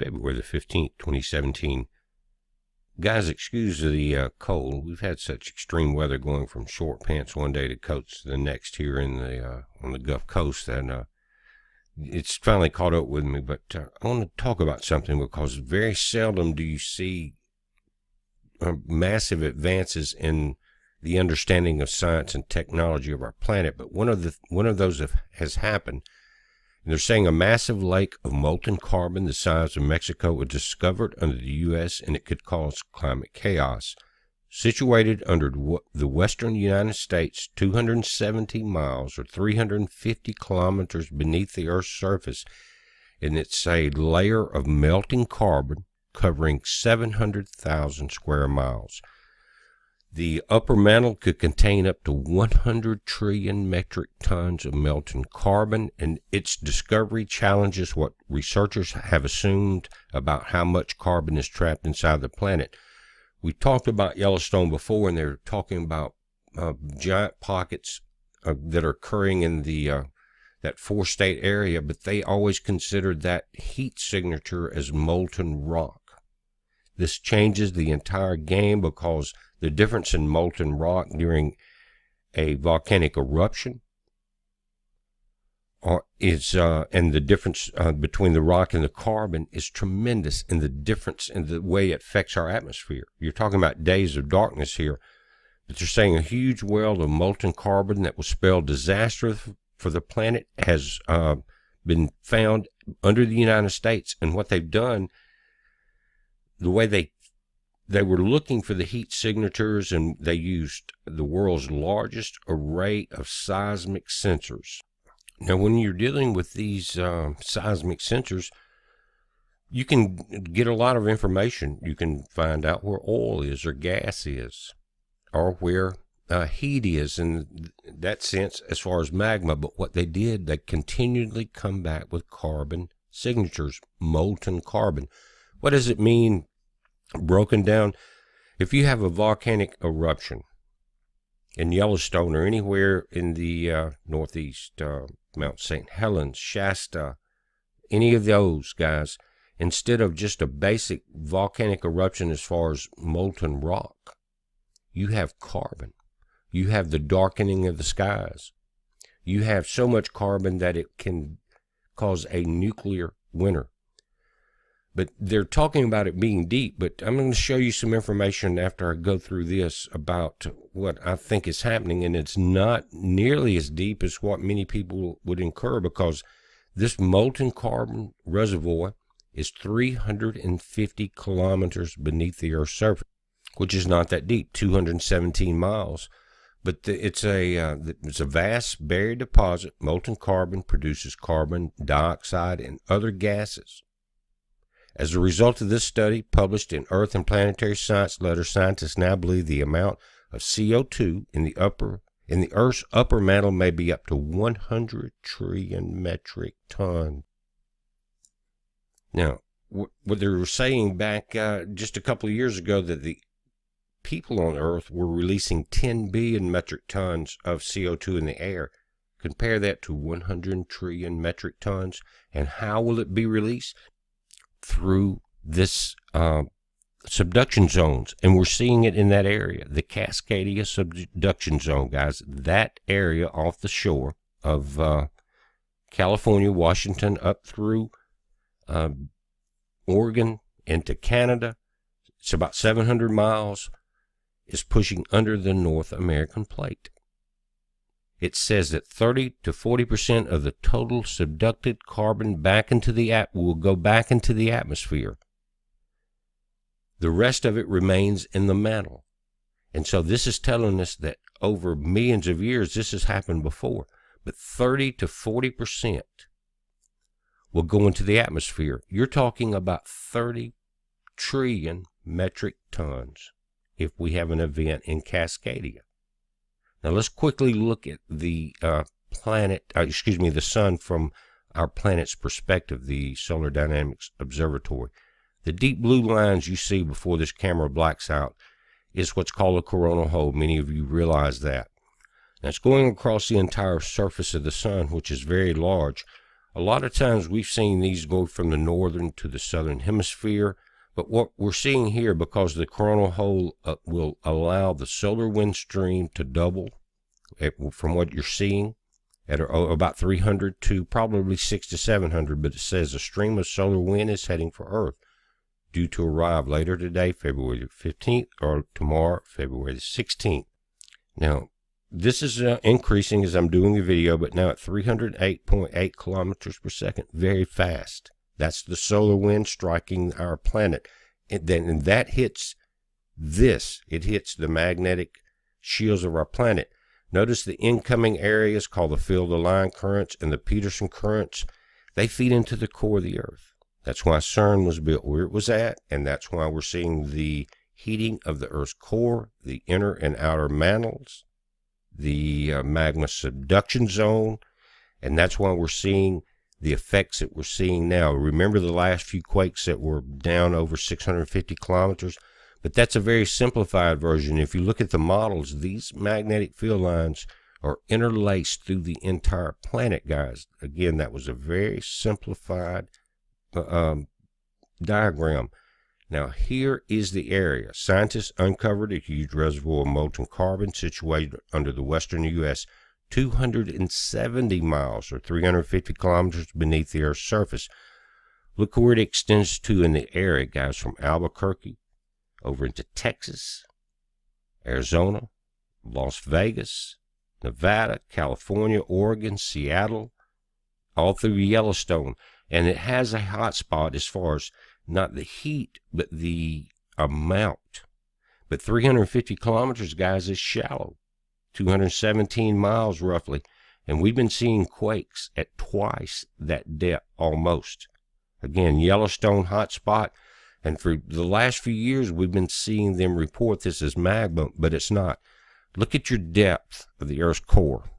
February the 15th, 2017. Guys, excuse the cold. We've had such extreme weather going from short pants one day to coats the next here in the on the Gulf Coast that it's finally caught up with me. But I want to talk about something because very seldom do you see massive advances in the understanding of science and technology of our planet. But one of those has happened. And they're saying a massive lake of molten carbon the size of Mexico was discovered under the U.S. and it could cause climate chaos. Situated under the western United States, 270 miles or 350 kilometers beneath the Earth's surface, and it's a layer of melting carbon covering 700,000 square miles. The upper mantle could contain up to 100 trillion metric tons of melting carbon, and its discovery challenges what researchers have assumed about how much carbon is trapped inside the planet. We talked about Yellowstone before, and they're talking about giant pockets that are occurring in the that four-state area, but they always considered that heat signature as molten rock. This changes the entire game because the difference in molten rock during a volcanic eruption and the difference between the rock and the carbon is tremendous, and the difference in the way it affects our atmosphere. You're talking about days of darkness here, but they're saying a huge well of molten carbon that will spell disaster for the planet has been found under the United States. And what they've done, the way they were looking for the heat signatures, and they used the world's largest array of seismic sensors. Now, when you're dealing with these seismic sensors, you can get a lot of information. You can find out where oil is or gas is, or where heat is in that sense as far as magma. But what they did, they continually come back with carbon signatures, molten carbon. What does it mean broken down? If you have a volcanic eruption in Yellowstone or anywhere in the northeast, Mount St. Helens, Shasta, any of those guys, instead of just a basic volcanic eruption as far as molten rock, you have carbon. You have the darkening of the skies. You have so much carbon that it can cause a nuclear winter. But they're talking about it being deep, but I'm going to show you some information after I go through this about what I think is happening, and it's not nearly as deep as what many people would incur, because this molten carbon reservoir is 350 kilometers beneath the Earth's surface, which is not that deep, 217 miles. But it's a vast buried deposit. Molten carbon produces carbon dioxide and other gases. As a result of this study, published in Earth and Planetary Science Letter, scientists now believe the amount of CO2 in the Earth's upper mantle may be up to 100 trillion metric tons. Now, what they were saying back just a couple of years ago, that the people on Earth were releasing 10 billion metric tons of CO2 in the air. Compare that to 100 trillion metric tons. And how will it be released? Through this subduction zones, and we're seeing it in that area, the Cascadia subduction zone, guys. That area off the shore of California, Washington, up through Oregon into Canada, it's about 700 miles, is pushing under the North American plate. It says that 30 to 40% of the total subducted carbon will go back into the atmosphere. The rest of it remains in the mantle. And so this is telling us that over millions of years, this has happened before. But 30 to 40% will go into the atmosphere. You're talking about 30 trillion metric tons if we have an event in Cascadia. Now let's quickly look at the the sun from our planet's perspective, the Solar Dynamics Observatory. The deep blue lines you see before this camera blacks out is what's called a coronal hole. Many of you realize that. Now it's going across the entire surface of the sun, which is very large. A lot of times we've seen these go from the northern to the southern hemisphere, but what we're seeing here, because the coronal hole will allow the solar wind stream to double from what you're seeing at about 300 to probably 600 to 700, but it says a stream of solar wind is heading for Earth, due to arrive later today, February the 15th, or tomorrow, February the 16th. Now, this is increasing as I'm doing the video, but now at 308.8 kilometers per second, very fast. That's the solar wind striking our planet. And that hits this. It hits the magnetic shields of our planet. Notice the incoming areas called the field-aligned currents and the Peterson currents. They feed into the core of the Earth. That's why CERN was built where it was at, and that's why we're seeing the heating of the Earth's core, the inner and outer mantles, the magma subduction zone, and that's why we're seeing the effects that we're seeing now. Remember the last few quakes that were down over 650 kilometers? But that's a very simplified version. If you look at the models, these magnetic field lines are interlaced through the entire planet, guys. Again, that was a very simplified diagram. Now, here is the area. Scientists uncovered a huge reservoir of molten carbon situated under the western U.S., 270 miles or 350 kilometers beneath the Earth's surface. Look where it extends to in the area, guys, from Albuquerque over into Texas, Arizona, Las Vegas, Nevada, California, Oregon, Seattle, all through Yellowstone. And it has a hot spot as far as not the heat, but the amount. But 350 kilometers, guys, is shallow. 217 miles roughly. And we've been seeing quakes at twice that depth almost. Again, Yellowstone hot spot. And for the last few years, we've been seeing them report this as magma, but it's not. Look at your depth of the Earth's core.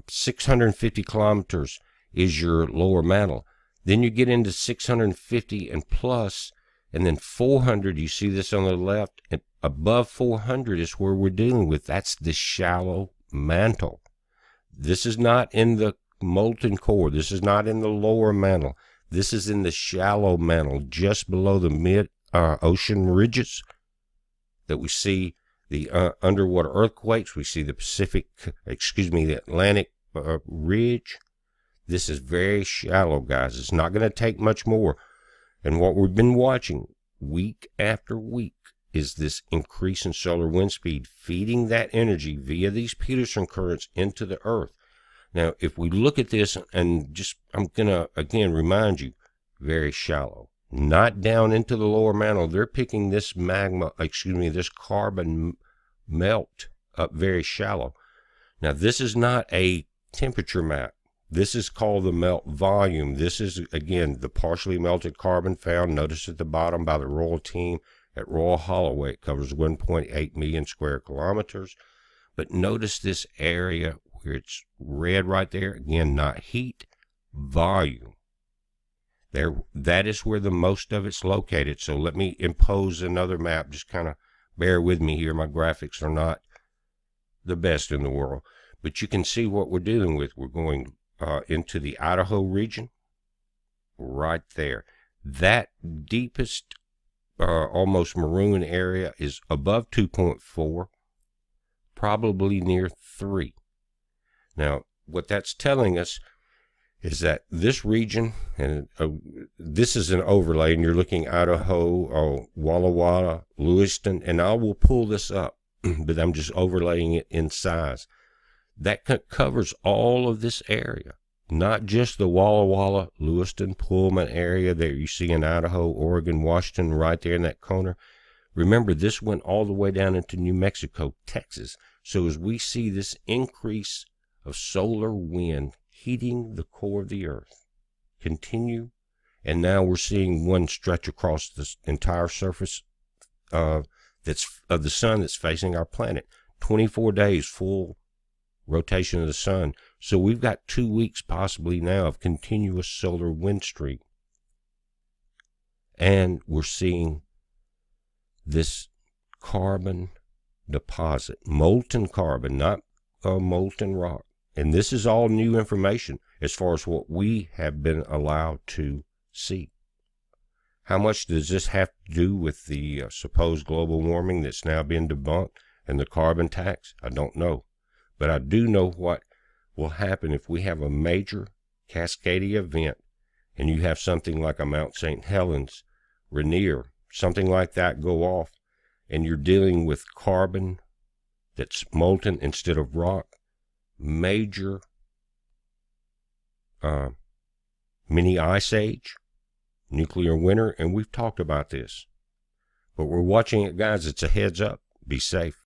650 kilometers is your lower mantle. Then you get into 650 and plus, and then 400, you see this on the left, and above 400 is where we're dealing with. That's the shallow mantle. This is not in the molten core. This is not in the lower mantle. This is in the shallow mantle, just below the mid-ocean ridges that we see the underwater earthquakes. We see the the Atlantic ridge. This is very shallow, guys. It's not going to take much more. And what we've been watching week after week is this increase in solar wind speed, feeding that energy via these Peterson currents into the Earth. Now, if we look at this, and just, I'm going to, again, remind you, very shallow. Not down into the lower mantle. They're picking this this carbon melt up very shallow. Now, this is not a temperature map. This is called the melt volume. This is, again, the partially melted carbon found, notice at the bottom, by the Royal team at Royal Holloway. It covers 1.8 million square kilometers. But notice this area where it's red right there. Again, not heat, volume. That is where the most of it's located. So let me impose another map. Just kind of bear with me here. My graphics are not the best in the world. But you can see what we're dealing with. We're going into the Idaho region, right there. That deepest, almost maroon area is above 2.4, probably near 3. Now, what that's telling us is that this region, and this is an overlay, and you're looking Idaho, Walla Walla, Lewiston, and I will pull this up, but I'm just overlaying it in size. That covers all of this area, not just the Walla Walla, Lewiston, Pullman area that you see in Idaho, Oregon, Washington, right there in that corner. Remember, this went all the way down into New Mexico, Texas. So as we see this increase of solar wind heating the core of the Earth continue, and now we're seeing one stretch across the entire surface that's of the sun that's facing our planet. 24 days full rotation of the sun. So we've got 2 weeks possibly now of continuous solar wind stream. And we're seeing this carbon deposit, molten carbon, not molten rock. And this is all new information. as far as what we have been allowed to see. How much does this have to do with the supposed global warming that's now been debunked and the carbon tax? I don't know. But I do know what will happen if we have a major cascading event and you have something like a Mount St. Helens, Rainier, something like that go off, and you're dealing with carbon that's molten instead of rock. Major mini ice age, nuclear winter, and we've talked about this. But we're watching it, guys. It's a heads up. Be safe.